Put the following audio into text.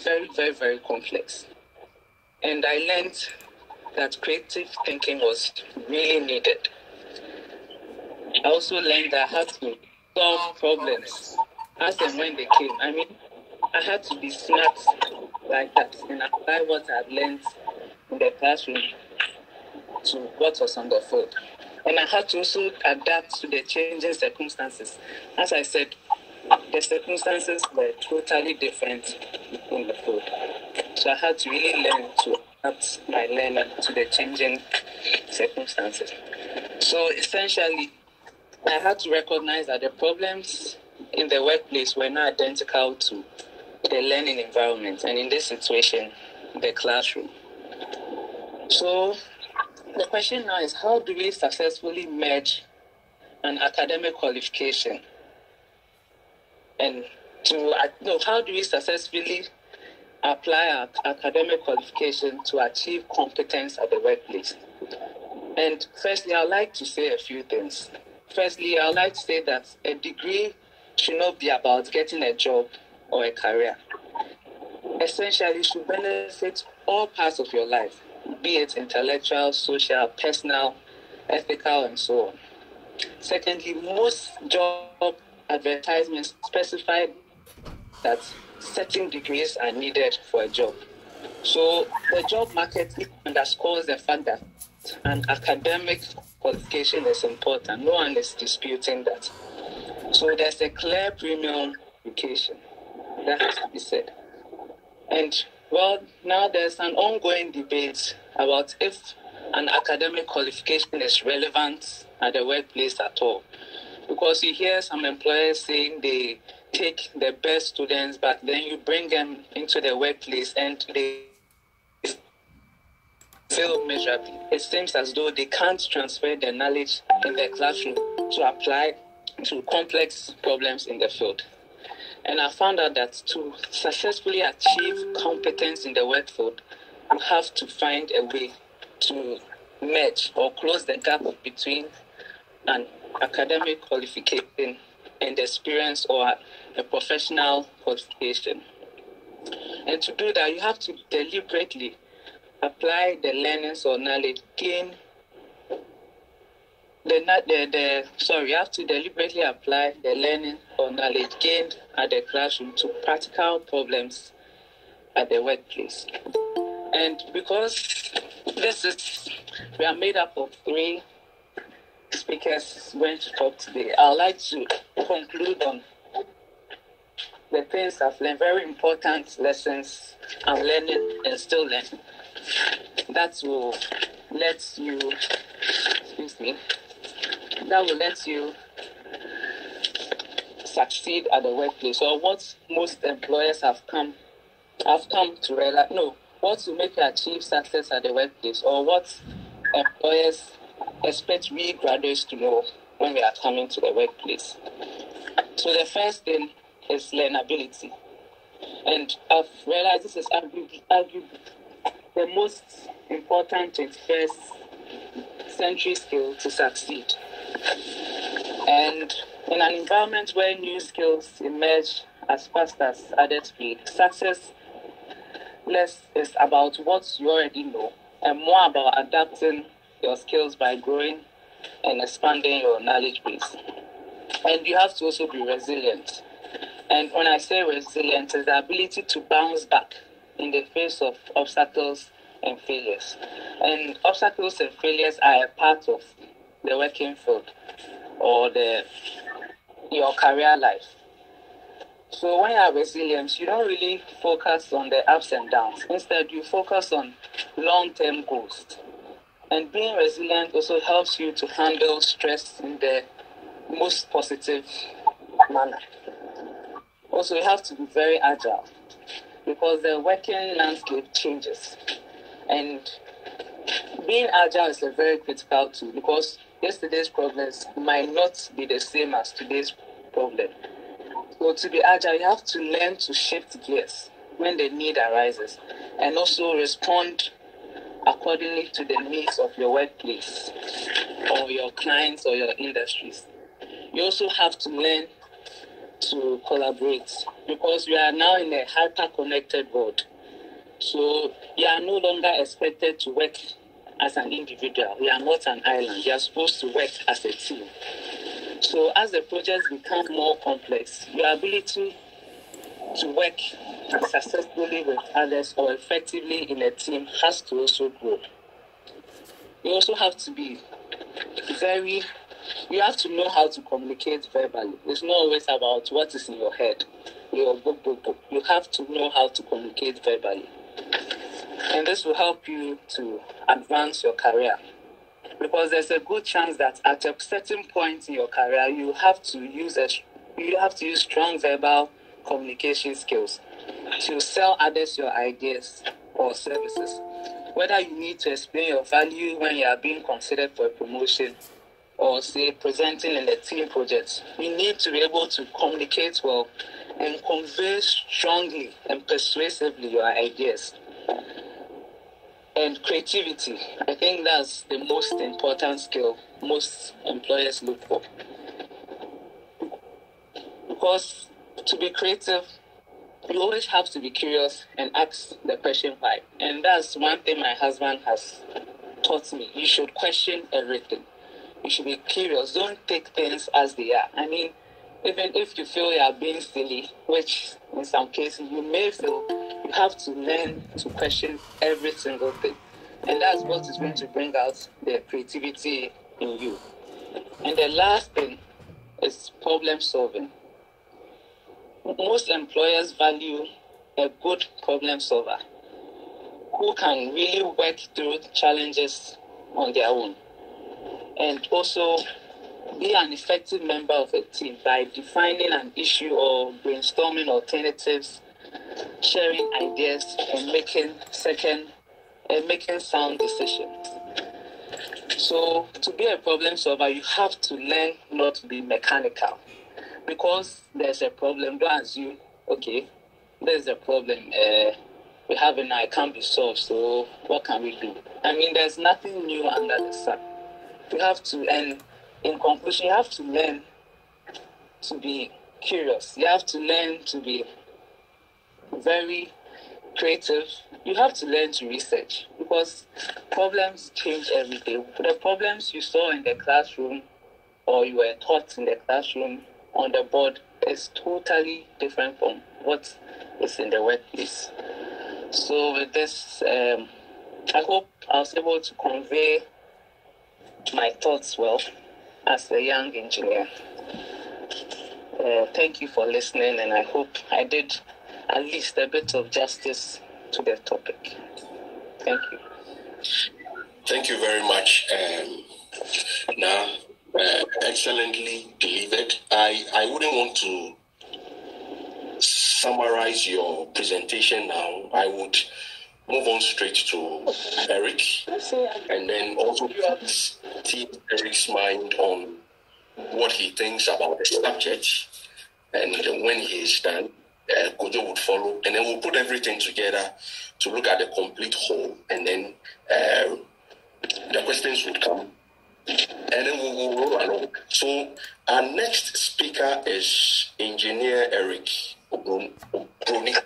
very, very, very complex. And I learned that creative thinking was really needed. I also learned that I had to solve problems as and when they came. I mean, I had to be smart like that and apply what I had learned in the classroom to what was on the field. And I had to also adapt to the changing circumstances. As I said, the circumstances were totally different in the field. So I had to really learn to adapt my learning to the changing circumstances. So essentially, I had to recognize that the problems in the workplace were not identical to the learning environment, and in this situation, the classroom. So the question now is, how do we successfully merge an academic qualification and how do we successfully apply our academic qualification to achieve competence at the workplace? And firstly, I'd like to say a few things. Firstly, I'd like to say that a degree should not be about getting a job or a career. Essentially, it should benefit all parts of your life, be it intellectual, social, personal, ethical, and so on. Secondly, most job advertisements specify that certain degrees are needed for a job. So the job market underscores the fact that an academic qualification is important. No one is disputing that. So there's a clear premium education that has to be said. And well, now there's an ongoing debate about if an academic qualification is relevant at the workplace at all. Because you hear some employers saying they take the best students, but then you bring them into the workplace and they fail miserably. It seems as though they can't transfer their knowledge in the classroom to apply to complex problems in the field. And I found out that to successfully achieve competence in the work field, you have to find a way to merge or close the gap between an academic qualification and experience or a professional qualification. And to do that, you have to deliberately apply the learnings or knowledge gained. You have to deliberately apply the learning or knowledge gained at the classroom to practical problems at the workplace. And because we are made up of 3 speakers going to talk today, I'd like to conclude on the things I've learned, very important lessons I'm learning and still learning. That will let you succeed at the workplace, or what most employers have come to realize. What will make you achieve success at the workplace, or what employers expect we graduates to know when we are coming to the workplace. So the first thing is learnability. And I've realized this is arguably the most important 21st century skill to succeed. And in an environment where new skills emerge as fast as at speed, success less is about what you already know and more about adapting your skills by growing and expanding your knowledge base. And you have to also be resilient. And when I say resilient, it's the ability to bounce back in the face of obstacles and failures. And obstacles and failures are a part of the working field or your career life. So when you are resilient, you don't really focus on the ups and downs. Instead, you focus on long-term goals. And being resilient also helps you to handle stress in the most positive manner. Also, you have to be very agile because the working landscape changes. And being agile is a very critical tool because yesterday's problems might not be the same as today's problem. So to be agile, you have to learn to shift gears when the need arises and also respond accordingly to the needs of your workplace or your clients or your industries. You also have to learn to collaborate, because we are now in a hyper-connected world. So you are no longer expected to work as an individual. We are not an island. You are supposed to work as a team. So as the projects become more complex, your ability to work successfully with others or effectively in a team has to also grow. You also have to be you have to know how to communicate verbally. It's not always about what is in your head. You have to know how to communicate verbally. And this will help you to advance your career. Because there's a good chance that at a certain point in your career, you have to use strong verbal communication skills to sell others your ideas or services. Whether you need to explain your value when you are being considered for a promotion, or say presenting in a team project, you need to be able to communicate well and convey strongly and persuasively your ideas. And creativity, I think that's the most important skill most employers look for. Because to be creative, you always have to be curious and ask the question why. And that's one thing my husband has taught me. You should question everything. You should be curious. Don't take things as they are. I mean, even if you feel you are being silly, which in some cases you may feel, you have to learn to question every single thing. And that's what is going to bring out the creativity in you. And the last thing is problem solving. Most employers value a good problem solver who can really work through challenges on their own, and also be an effective member of a team by defining an issue or brainstorming alternatives, sharing ideas, and making sound decisions. So to be a problem solver, you have to learn not to be mechanical. Because there's a problem, don't assume, okay, there's a problem, we have it now, it can't be solved, so what can we do? I mean, there's nothing new under the sun. You have to, and in conclusion, you have to learn to be curious. You have to learn to be very creative. You have to learn to research, because problems change every day. The problems you saw in the classroom or you were taught in the classroom on the board is totally different from what is in the workplace. So with this, I hope I was able to convey my thoughts well as a young engineer. Thank you for listening, and I hope I did at least a bit of justice to the topic. Thank you. Thank you very much. Excellently delivered. I wouldn't want to summarize your presentation now. I would move on straight to Eric, and then also tease Eric's mind on what he thinks about the subject. And when he is done, Kojo would follow, and then we'll put everything together to look at the complete whole, and then the questions would come, and then we'll roll along. So our next speaker is Engineer Eric Obroni.